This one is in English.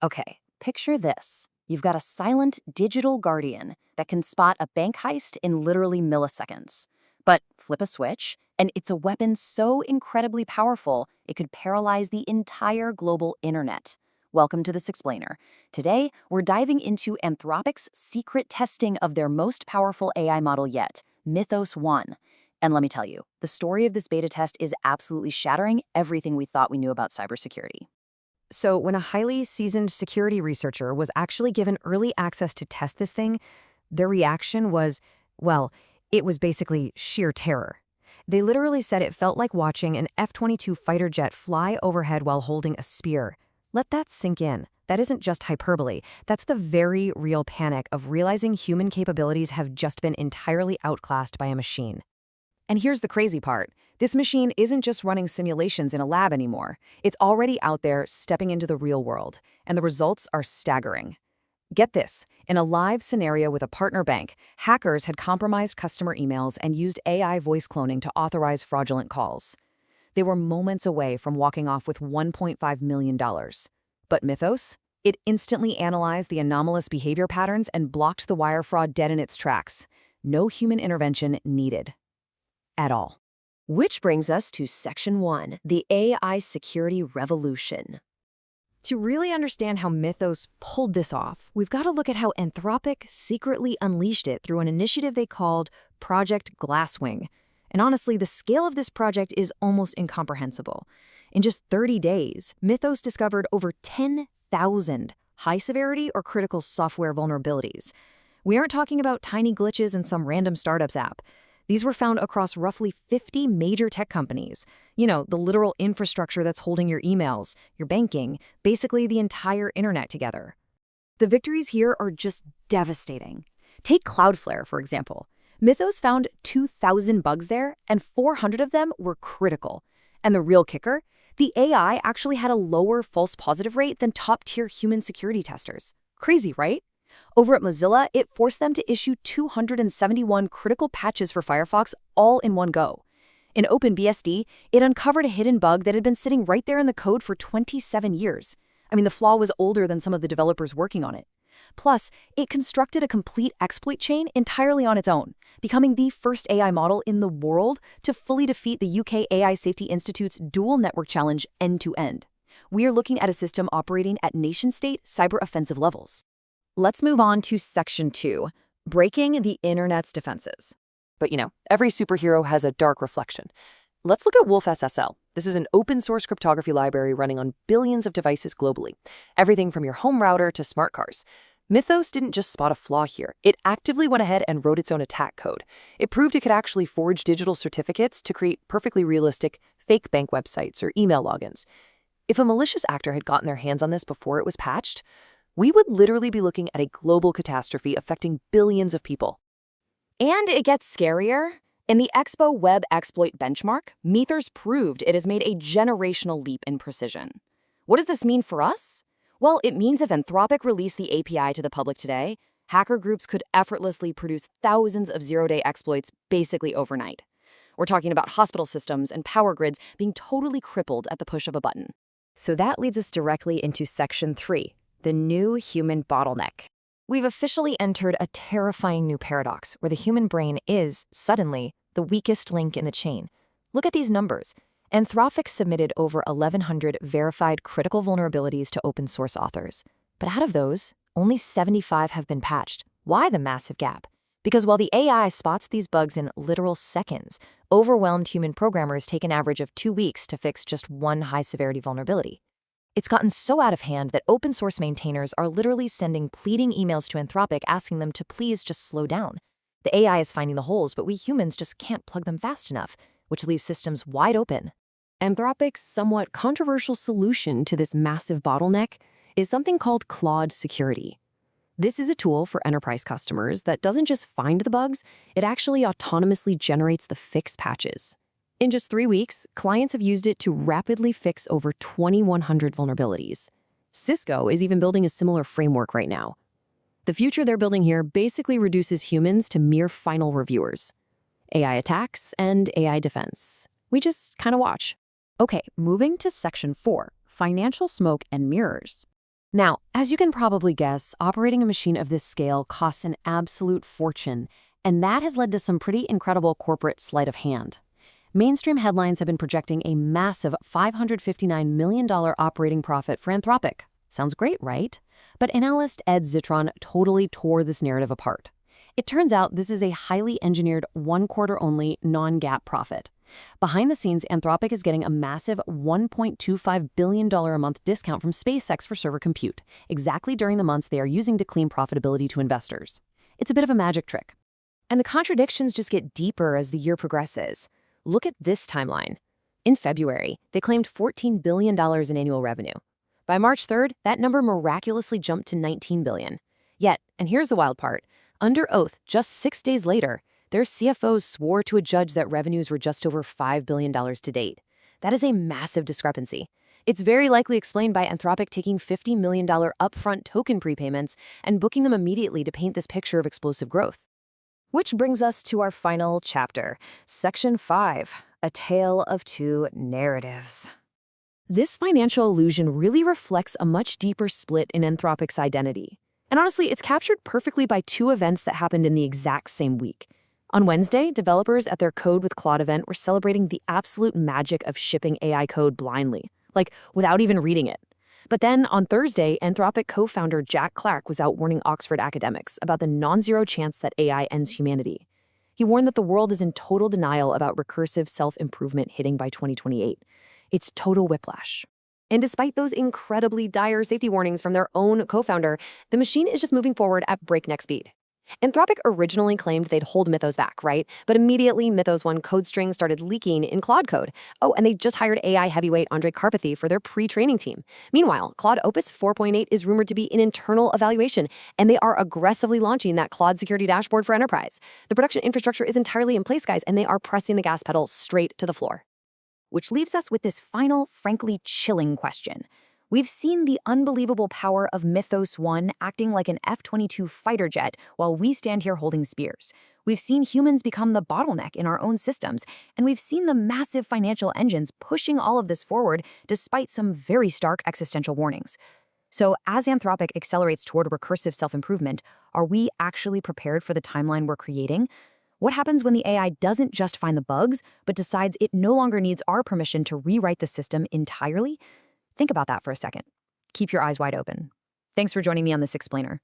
Okay, picture this. You've got a silent digital guardian that can spot a bank heist in literally milliseconds. But flip a switch, and it's a weapon so incredibly powerful, it could paralyze the entire global internet. Welcome to this explainer. Today, we're diving into Anthropic's secret testing of their most powerful AI model yet, Mythos 1. And let me tell you, the story of this beta test is absolutely shattering everything we thought we knew about cybersecurity. So when a highly seasoned security researcher was actually given early access to test this thing, their reaction was, well, it was basically sheer terror. They literally said it felt like watching an F-22 fighter jet fly overhead while holding a spear. Let that sink in. That isn't just hyperbole. That's the very real panic of realizing human capabilities have just been entirely outclassed by a machine. And here's the crazy part. This machine isn't just running simulations in a lab anymore. It's already out there, stepping into the real world. And the results are staggering. Get this. In a live scenario with a partner bank, hackers had compromised customer emails and used AI voice cloning to authorize fraudulent calls. They were moments away from walking off with $1.5 million. But Mythos? It instantly analyzed the anomalous behavior patterns and blocked the wire fraud dead in its tracks. No human intervention needed. At all. Which brings us to Section 1, the AI security revolution. To really understand how Mythos pulled this off, we've got to look at how Anthropic secretly unleashed it through an initiative they called Project Glasswing. And honestly, the scale of this project is almost incomprehensible. In just 30 days, Mythos discovered over 10,000 high-severity or critical software vulnerabilities. We aren't talking about tiny glitches in some random startup's app. These were found across roughly 50 major tech companies. You know, the literal infrastructure that's holding your emails, your banking, basically the entire internet together. The victories here are just devastating. Take Cloudflare, for example. Mythos found 2,000 bugs there, and 400 of them were critical. And the real kicker? The AI actually had a lower false positive rate than top-tier human security testers. Crazy, right? Over at Mozilla, it forced them to issue 271 critical patches for Firefox all in one go. In OpenBSD, it uncovered a hidden bug that had been sitting right there in the code for 27 years. I mean, the flaw was older than some of the developers working on it. Plus, it constructed a complete exploit chain entirely on its own, becoming the first AI model in the world to fully defeat the UK AI Safety Institute's dual network challenge end-to-end. We are looking at a system operating at nation-state cyber offensive levels. Let's move on to Section 2, breaking the internet's defenses. But every superhero has a dark reflection. Let's look at Wolf SSL. This is an open-source cryptography library running on billions of devices globally, everything from your home router to smart cars. Mythos didn't just spot a flaw here. It actively went ahead and wrote its own attack code. It proved it could actually forge digital certificates to create perfectly realistic fake bank websites or email logins. If a malicious actor had gotten their hands on this before it was patched, we would literally be looking at a global catastrophe affecting billions of people. And it gets scarier. In the Expo Web Exploit Benchmark, Mythos proved it has made a generational leap in precision. What does this mean for us? Well, it means if Anthropic released the API to the public today, hacker groups could effortlessly produce thousands of zero-day exploits basically overnight. We're talking about hospital systems and power grids being totally crippled at the push of a button. So that leads us directly into Section 3. The new human bottleneck. We've officially entered a terrifying new paradox where the human brain is, suddenly, the weakest link in the chain. Look at these numbers. Anthropic submitted over 1,100 verified critical vulnerabilities to open source authors. But out of those, only 75 have been patched. Why the massive gap? Because while the AI spots these bugs in literal seconds, overwhelmed human programmers take an average of 2 weeks to fix just one high-severity vulnerability. It's gotten so out of hand that open source maintainers are literally sending pleading emails to Anthropic asking them to please just slow down. The AI is finding the holes, but we humans just can't plug them fast enough, which leaves systems wide open. Anthropic's somewhat controversial solution to this massive bottleneck is something called Claude Security. This is a tool for enterprise customers that doesn't just find the bugs, it actually autonomously generates the fix patches. In just 3 weeks, clients have used it to rapidly fix over 2,100 vulnerabilities. Cisco is even building a similar framework right now. The future they're building here basically reduces humans to mere final reviewers. AI attacks and AI defense. We just kind of watch. Okay, moving to Section 4, financial smoke and mirrors. Now, as you can probably guess, operating a machine of this scale costs an absolute fortune, and that has led to some pretty incredible corporate sleight of hand. Mainstream headlines have been projecting a massive $559 million operating profit for Anthropic. Sounds great, right? But analyst Ed Zitron totally tore this narrative apart. It turns out this is a highly engineered one-quarter-only non-GAAP profit. Behind the scenes, Anthropic is getting a massive $1.25 billion a month discount from SpaceX for server compute, exactly during the months they are using to claim profitability to investors. It's a bit of a magic trick. And the contradictions just get deeper as the year progresses. Look at this timeline. In February, they claimed $14 billion in annual revenue. By March 3rd, that number miraculously jumped to $19 billion. Yet, and here's the wild part, under oath, just 6 days later, their CFOs swore to a judge that revenues were just over $5 billion to date. That is a massive discrepancy. It's very likely explained by Anthropic taking $50 million upfront token prepayments and booking them immediately to paint this picture of explosive growth. Which brings us to our final chapter, Section 5, A Tale of Two Narratives. This financial illusion really reflects a much deeper split in Anthropic's identity. And honestly, it's captured perfectly by two events that happened in the exact same week. On Wednesday, developers at their Code with Claude event were celebrating the absolute magic of shipping AI code blindly, like without even reading it. But then on Thursday, Anthropic co-founder Jack Clark was out warning Oxford academics about the non-zero chance that AI ends humanity. He warned that the world is in total denial about recursive self-improvement hitting by 2028. It's total whiplash. And despite those incredibly dire safety warnings from their own co-founder, the machine is just moving forward at breakneck speed. Anthropic originally claimed they'd hold Mythos back, right? But immediately Mythos 1 code string started leaking in Claude code. Oh, and they just hired AI heavyweight Andre Karpathy for their pre-training team. Meanwhile, Claude Opus 4.8 is rumored to be in internal evaluation, and they are aggressively launching that Claude security dashboard for enterprise. The production infrastructure is entirely in place, guys, and they are pressing the gas pedal straight to the floor. Which leaves us with this final, frankly chilling question. We've seen the unbelievable power of Mythos 1 acting like an F-22 fighter jet while we stand here holding spears. We've seen humans become the bottleneck in our own systems, and we've seen the massive financial engines pushing all of this forward despite some very stark existential warnings. So as Anthropic accelerates toward recursive self-improvement, are we actually prepared for the timeline we're creating? What happens when the AI doesn't just find the bugs, but decides it no longer needs our permission to rewrite the system entirely? Think about that for a second. Keep your eyes wide open. Thanks for joining me on this explainer.